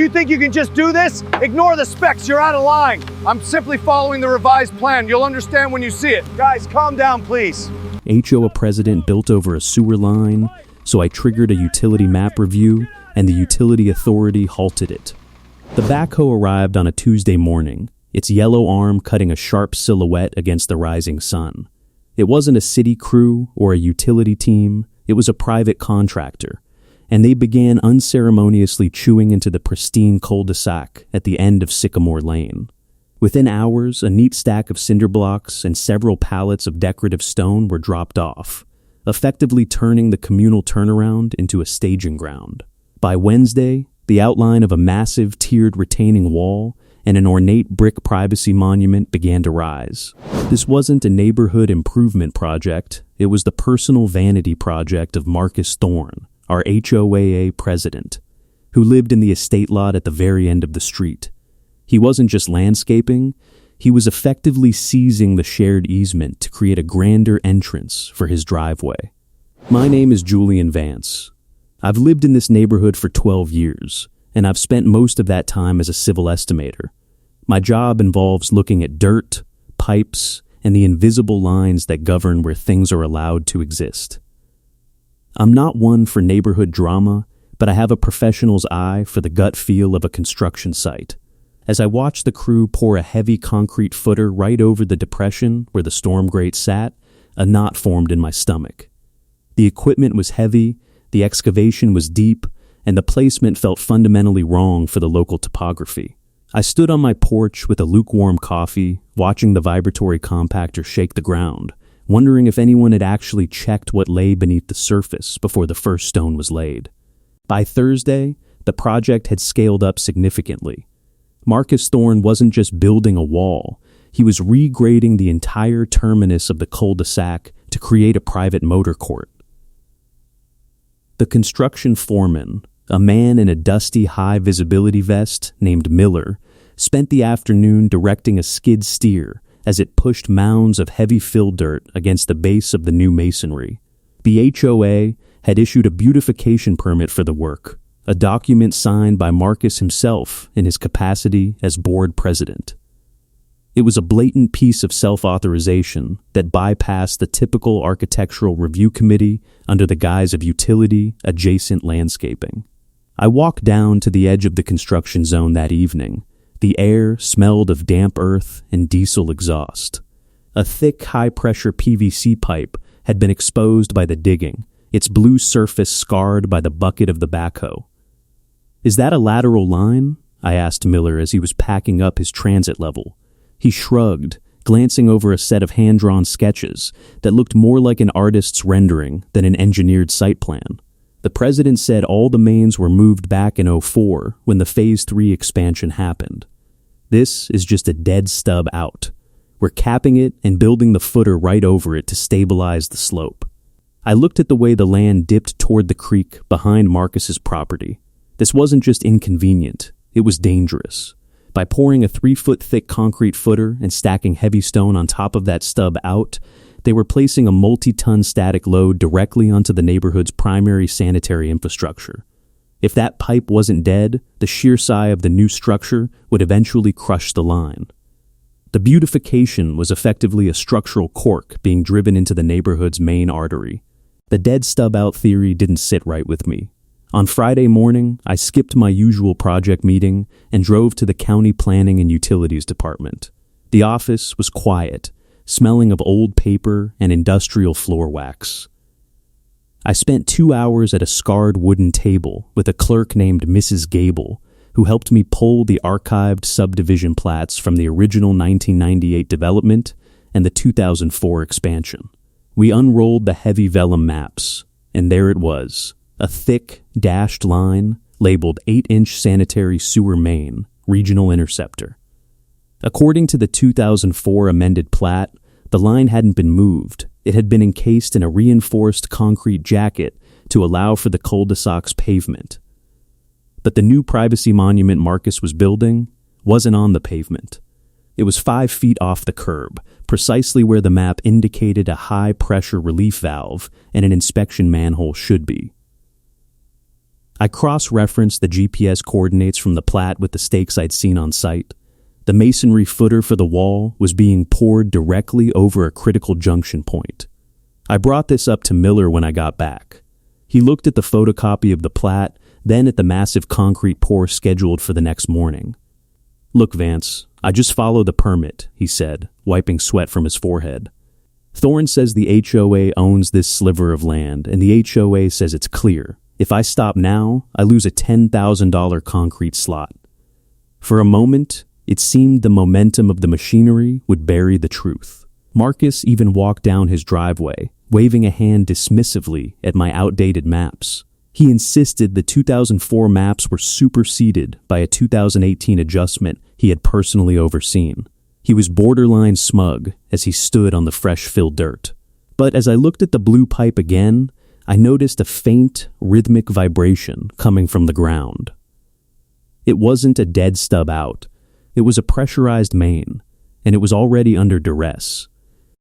You think you can just do this? Ignore the specs, you're out of line. I'm simply following the revised plan. You'll understand when you see it. Guys, calm down, please. H.O.A. president built over a sewer line, so I triggered a utility map review, and the utility authority halted it. The backhoe arrived on a Tuesday morning, its yellow arm cutting a sharp silhouette against the rising sun. It wasn't a city crew or a utility team, it was a private contractor, and they began unceremoniously chewing into the pristine cul-de-sac at the end of Sycamore Lane. Within hours, a neat stack of cinder blocks and several pallets of decorative stone were dropped off, effectively turning the communal turnaround into a staging ground. By Wednesday, the outline of a massive tiered retaining wall and an ornate brick privacy monument began to rise. This wasn't a neighborhood improvement project, it was the personal vanity project of Marcus Thorne, our H.O.A. president, who lived in the estate lot at the very end of the street. He wasn't just landscaping, he was effectively seizing the shared easement to create a grander entrance for his driveway. My name is Julian Vance. I've lived in this neighborhood for 12 years, and I've spent most of that time as a civil estimator. My job involves looking at dirt, pipes, and the invisible lines that govern where things are allowed to exist. I'm not one for neighborhood drama, but I have a professional's eye for the gut feel of a construction site. As I watched the crew pour a heavy concrete footer right over the depression where the storm grate sat, a knot formed in my stomach. The equipment was heavy, the excavation was deep, and the placement felt fundamentally wrong for the local topography. I stood on my porch with a lukewarm coffee, watching the vibratory compactor shake the ground, wondering if anyone had actually checked what lay beneath the surface before the first stone was laid. By Thursday, the project had scaled up significantly. Marcus Thorne wasn't just building a wall, he was regrading the entire terminus of the cul-de-sac to create a private motor court. The construction foreman, a man in a dusty high-visibility vest named Miller, spent the afternoon directing a skid steer as it pushed mounds of heavy fill dirt against the base of the new masonry. The H.O.A. had issued a beautification permit for the work, a document signed by Marcus himself in his capacity as board president. It was a blatant piece of self-authorization that bypassed the typical architectural review committee under the guise of utility-adjacent landscaping. I walked down to the edge of the construction zone that evening. The air smelled of damp earth and diesel exhaust. A thick, high-pressure PVC pipe had been exposed by the digging, its blue surface scarred by the bucket of the backhoe. "Is that a lateral line?" I asked Miller as he was packing up his transit level. He shrugged, glancing over a set of hand-drawn sketches that looked more like an artist's rendering than an engineered site plan. The president said all the mains were moved back in 2004 when the Phase 3 expansion happened. This is just a dead stub out. We're capping it and building the footer right over it to stabilize the slope. I looked at the way the land dipped toward the creek behind Marcus's property. This wasn't just inconvenient, it was dangerous. By pouring a 3-foot-thick concrete footer and stacking heavy stone on top of that stub out, they were placing a multi-ton static load directly onto the neighborhood's primary sanitary infrastructure. If that pipe wasn't dead, the sheer sigh of the new structure would eventually crush the line. The beautification was effectively a structural cork being driven into the neighborhood's main artery. The dead stub-out theory didn't sit right with me. On Friday morning, I skipped my usual project meeting and drove to the County Planning and Utilities Department. The office was quiet, smelling of old paper and industrial floor wax. I spent 2 hours at a scarred wooden table with a clerk named Mrs. Gable, who helped me pull the archived subdivision plats from the original 1998 development and the 2004 expansion. We unrolled the heavy vellum maps, and there it was, a thick, dashed line labeled 8-inch sanitary sewer main, regional interceptor. According to the 2004 amended plat, the line hadn't been moved. It had been encased in a reinforced concrete jacket to allow for the cul-de-sac's pavement. But the new privacy monument Marcus was building wasn't on the pavement. It was 5 feet off the curb, precisely where the map indicated a high-pressure relief valve and an inspection manhole should be. I cross-referenced the GPS coordinates from the plat with the stakes I'd seen on site. The masonry footer for the wall was being poured directly over a critical junction point. I brought this up to Miller when I got back. He looked at the photocopy of the plat, then at the massive concrete pour scheduled for the next morning. "Look, Vance, I just followed the permit," he said, wiping sweat from his forehead. "Thorne says the H.O.A. owns this sliver of land, and the H.O.A. says it's clear. If I stop now, I lose a $10,000 concrete slot." For a moment, it seemed the momentum of the machinery would bury the truth. Marcus even walked down his driveway, waving a hand dismissively at my outdated maps. He insisted the 2004 maps were superseded by a 2018 adjustment he had personally overseen. He was borderline smug as he stood on the fresh-filled dirt. But as I looked at the blue pipe again, I noticed a faint, rhythmic vibration coming from the ground. It wasn't a dead stub out. It was a pressurized main, and it was already under duress.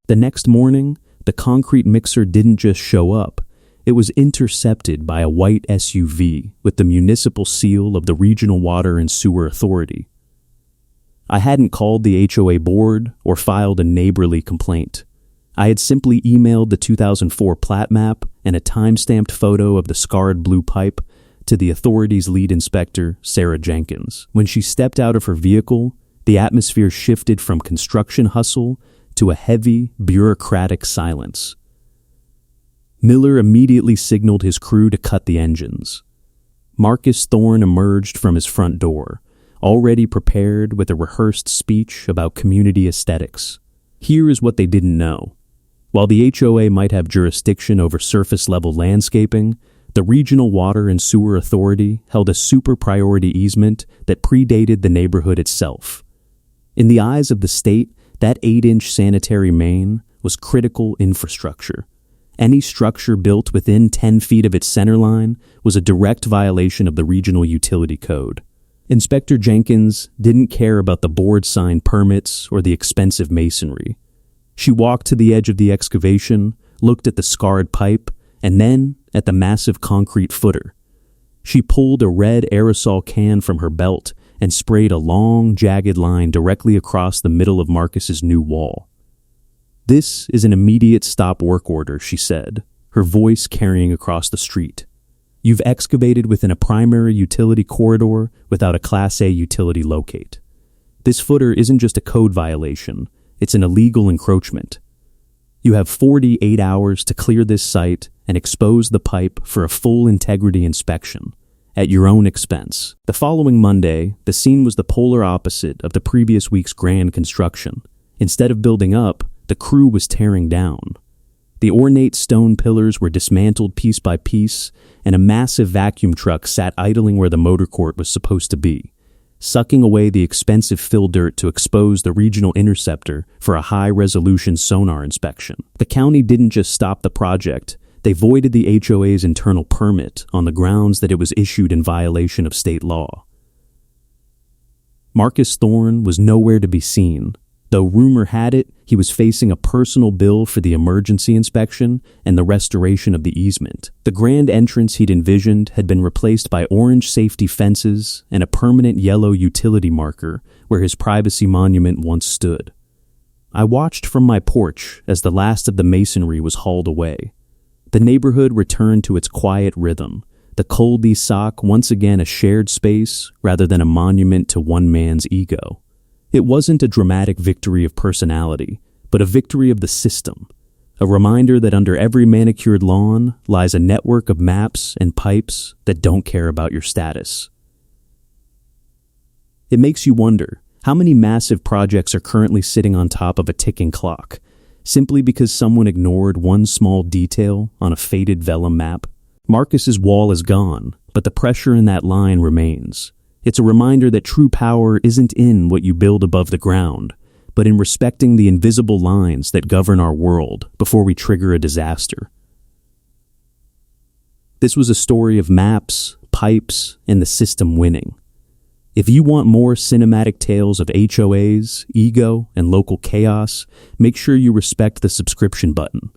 The next morning, the concrete mixer didn't just show up. It was intercepted by a white SUV with the municipal seal of the Regional Water and Sewer Authority. I hadn't called the HOA board or filed a neighborly complaint. I had simply emailed the 2004 plat map and a time-stamped photo of the scarred blue pipe to the authority's lead inspector, Sarah Jenkins. When she stepped out of her vehicle, the atmosphere shifted from construction hustle to a heavy, bureaucratic silence. Miller immediately signaled his crew to cut the engines. Marcus Thorne emerged from his front door, already prepared with a rehearsed speech about community aesthetics. Here is what they didn't know. While the HOA might have jurisdiction over surface-level landscaping, the Regional Water and Sewer Authority held a super-priority easement that predated the neighborhood itself. In the eyes of the state, that 8-inch sanitary main was critical infrastructure. Any structure built within 10 feet of its centerline was a direct violation of the Regional Utility Code. Inspector Jenkins didn't care about the board-signed permits or the expensive masonry. She walked to the edge of the excavation, looked at the scarred pipe, and then at the massive concrete footer. She pulled a red aerosol can from her belt and sprayed a long, jagged line directly across the middle of Marcus's new wall. "This is an immediate stop work order," she said, her voice carrying across the street. "You've excavated within a primary utility corridor without a Class A utility locate. This footer isn't just a code violation, it's an illegal encroachment. You have 48 hours to clear this site and expose the pipe for a full integrity inspection, at your own expense." The following Monday, the scene was the polar opposite of the previous week's grand construction. Instead of building up, the crew was tearing down. The ornate stone pillars were dismantled piece by piece, and a massive vacuum truck sat idling where the motor court was supposed to be, sucking away the expensive fill dirt to expose the regional interceptor for a high-resolution sonar inspection. The county didn't just stop the project, they voided the HOA's internal permit on the grounds that it was issued in violation of state law. Marcus Thorne was nowhere to be seen, though rumor had it he was facing a personal bill for the emergency inspection and the restoration of the easement. The grand entrance he'd envisioned had been replaced by orange safety fences and a permanent yellow utility marker where his privacy monument once stood. I watched from my porch as the last of the masonry was hauled away. The neighborhood returned to its quiet rhythm, the cul-de-sac once again a shared space rather than a monument to one man's ego. It wasn't a dramatic victory of personality, but a victory of the system, a reminder that under every manicured lawn lies a network of maps and pipes that don't care about your status. It makes you wonder, how many massive projects are currently sitting on top of a ticking clock, simply because someone ignored one small detail on a faded vellum map? Marcus's wall is gone, but the pressure in that line remains. It's a reminder that true power isn't in what you build above the ground, but in respecting the invisible lines that govern our world before we trigger a disaster. This was a story of maps, pipes, and the system winning. If you want more cinematic tales of HOAs, ego, and local chaos, make sure you respect the subscription button.